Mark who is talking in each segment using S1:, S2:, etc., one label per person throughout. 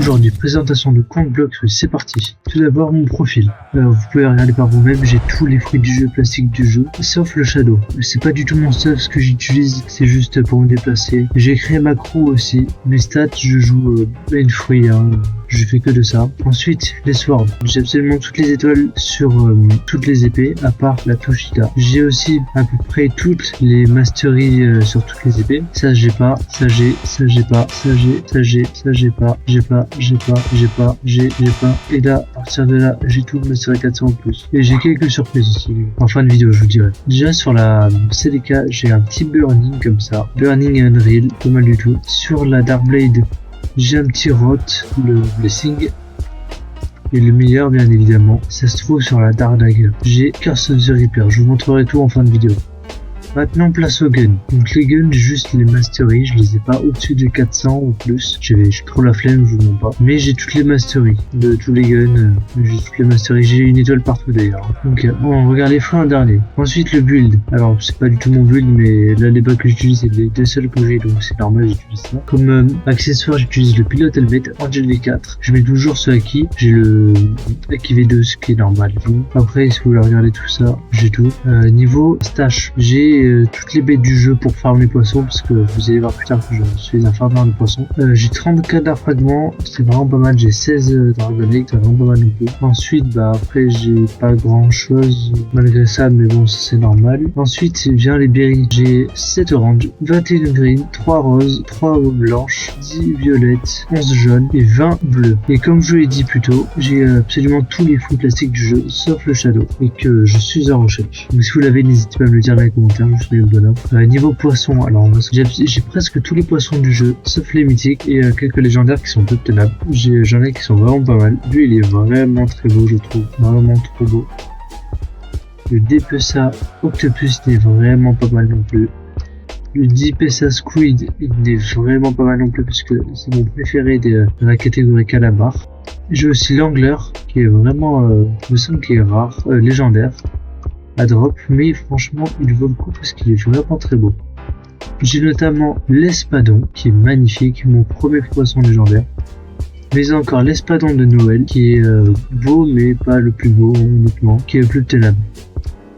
S1: Aujourd'hui, présentation de compte Blokrus, c'est parti. Tout d'abord, mon profil. Vous pouvez regarder par vous-même, j'ai tous les fruits du jeu classiques du jeu, sauf le Shadow. C'est pas du tout mon stuff, ce que j'utilise, c'est juste pour me déplacer. J'ai créé ma crew aussi. Mes stats, je joue main fruit, je fais que de ça. Ensuite, les swords. J'ai absolument toutes les étoiles sur toutes les épées, à part la Toshita. J'ai aussi à peu près toutes les masteries sur toutes les épées. Ça j'ai pas, ça j'ai, ça j'ai pas, ça j'ai, ça j'ai, ça j'ai pas, j'ai pas. Et là, à partir de là, j'ai tout mastery 400 en plus. Et j'ai quelques surprises aussi. En fin de vidéo, je vous dirai. Déjà sur la CDK, j'ai un petit burning comme ça. Burning et Unreal, pas mal du tout. Sur la Darkblade, j'ai un petit rot, le blessing. Et le meilleur, bien évidemment, ça se trouve sur la Dark Dagger. J'ai Curse of the Reaper, je vous montrerai tout en fin de vidéo. Maintenant, place aux guns. Donc les guns, j'ai juste les masteries, je les ai pas au-dessus de 400 ou plus. J'ai trop la flemme, je vous mens pas. Mais j'ai toutes les masteries de tous les guns. J'ai toutes les masteries, j'ai une étoile partout d'ailleurs. Donc on regarde les freins en dernier. Ensuite le build. Alors c'est pas du tout mon build, mais là les bacs que j'utilise c'est les deux seuls que j'ai, donc c'est normal j'utilise ça. Comme accessoire, j'utilise le Pilot Helmet Angel V4. Je mets toujours ce Haki. J'ai le Haki V2, ce qui est normal. Après, si vous voulez regarder tout ça, j'ai tout. Niveau stash, j'ai toutes les bêtes du jeu pour farmer les poissons, parce que vous allez voir plus tard que je suis un farmer de poissons. J'ai 34 d'art fragments, c'est vraiment pas mal. J'ai 16 Dragon Egg, c'est vraiment pas mal non plus. Ensuite, après j'ai pas grand chose malgré ça, mais bon, c'est normal. Ensuite vient les berries. J'ai 7 oranges, 21 green, 3 roses, 3 blanches, 10 violettes, 11 jaunes et 20 bleus. Et comme je vous l'ai dit plus tôt, j'ai absolument tous les fruits classiques du jeu, sauf le Shadow, et que je suis en recherche. Donc si vous l'avez, n'hésitez pas à me le dire dans les commentaires. Je serai le bonhomme. Niveau poisson, alors j'ai presque tous les poissons du jeu, sauf les mythiques et quelques légendaires qui sont peu tenables. J'en ai qui sont vraiment pas mal. Lui, il est vraiment très beau, je trouve. Vraiment trop beau. Le Depesa Octopus n'est vraiment pas mal non plus. Le Dipesa Squid n'est vraiment pas mal non plus, parce que c'est mon préféré de la catégorie Calabar. J'ai aussi l'Angler, qui est vraiment, me semble qu'il est rare, légendaire. À drop, mais franchement il vaut le coup parce qu'il est vraiment très beau. J'ai notamment l'Espadon qui est magnifique, mon premier poisson légendaire, mais encore l'Espadon de Noël qui est beau mais pas le plus beau honnêtement, qui est le plus tenable.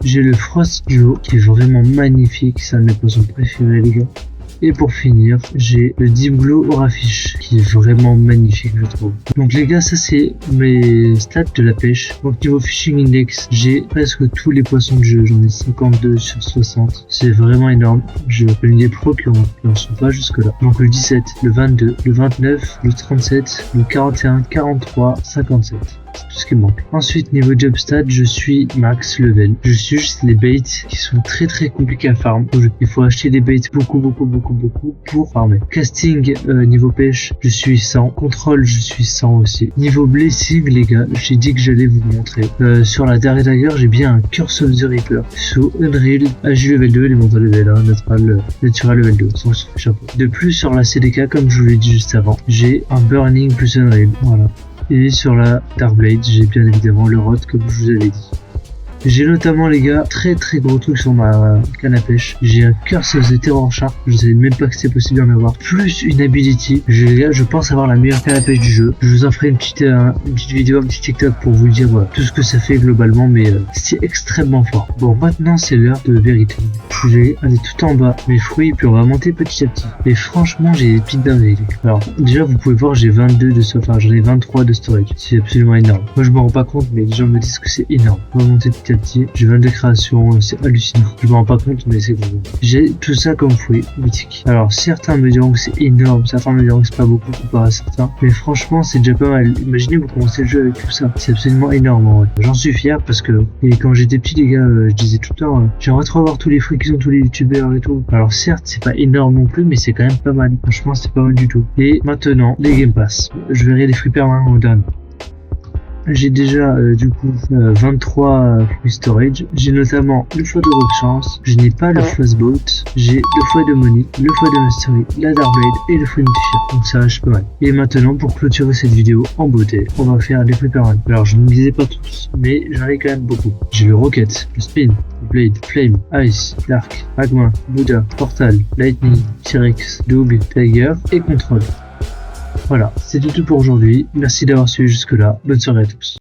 S1: J'ai le Frost Duo qui est vraiment magnifique, c'est un de mes poissons préférés les gars. Et pour finir, j'ai le Deep Glow Orafish qui est vraiment magnifique, je trouve. Donc les gars, ça c'est mes stats de la pêche. Donc niveau Fishing Index, j'ai presque tous les poissons du jeu. J'en ai 52 sur 60. C'est vraiment énorme. Je connais des pros qui en sont pas jusque là. Donc le 17, le 22, le 29, le 37, le 41, 43, 57. C'est tout ce qui me manque. Ensuite, niveau job stat, je suis max level. Je suis juste les baits qui sont très compliqués à farm. Il faut acheter des baits beaucoup pour farmer. Casting, niveau pêche, je suis 100. Contrôle, je suis 100 aussi. Niveau blessing, les gars, j'ai dit que j'allais vous montrer. Sur la Dark Dagger, j'ai bien un Curse of the Reaper. Sous Unreal, AJ level 2, Elemental level 1, Natural level 2. Sans chapeau. De plus, sur la CDK, comme je vous l'ai dit juste avant, j'ai un Burning plus Unreal. Voilà. Et sur la Darkblade, j'ai bien évidemment le rod comme je vous avais dit. J'ai notamment les gars, très gros truc sur ma canne à pêche. J'ai un Curse of the Terror Shark, je savais même pas que c'était possible d'en avoir. Plus une ability, les gars, je pense avoir la meilleure canne à pêche du jeu. Je vous en ferai une petite vidéo, un petit TikTok pour vous dire tout ce que ça fait globalement, mais c'est extrêmement fort. Bon, maintenant c'est l'heure de vérité. Je vais aller tout en bas, mes fruits, puis on va monter petit à petit. Et franchement, j'ai des petites dingueries. Alors, déjà, vous pouvez voir, j'ai 22 de sauvetage, enfin, j'en ai 23 de storage. C'est absolument énorme. Moi, je me rends pas compte, mais les gens me disent que c'est énorme. On va monter petit à petit. J'ai 22 créations, c'est hallucinant. Je me rends pas compte, mais c'est gros. J'ai tout ça comme fruits mythiques. Alors, certains me diront que c'est énorme, certains me diront que c'est pas beaucoup comparé à certains. Mais franchement, c'est déjà pas mal. Imaginez, vous commencez le jeu avec tout ça. C'est absolument énorme en vrai. J'en suis fier parce que, et quand j'étais petit, les gars, je disais tout le temps, j'aimerais trop avoir tous les fruits qu'ils ont tous les youtubeurs et tout. Alors, certes, c'est pas énorme non plus, mais c'est quand même pas mal. Franchement, c'est pas mal du tout. Et maintenant, les Game Pass. Je verrai les fruits permanents au dernier. J'ai déjà du coup 23 free storage. J'ai notamment le foie de Rock Chance. Je n'ai pas le Frostbolt. J'ai le foie de Money, le foie de Mastery, la Darkblade et le foie de Notifier. Donc ça reste pas mal. Et maintenant, pour clôturer cette vidéo en beauté, on va faire les free permanents. Alors je ne les ai pas tous, mais j'en ai quand même beaucoup. J'ai le Rocket, le Spin, le Blade, Flame, Ice, Dark, Magma, Buddha, Portal, Lightning, T-Rex, Doug, Tiger et Control. Voilà, c'était tout pour aujourd'hui. Merci d'avoir suivi jusque là. Bonne soirée à tous.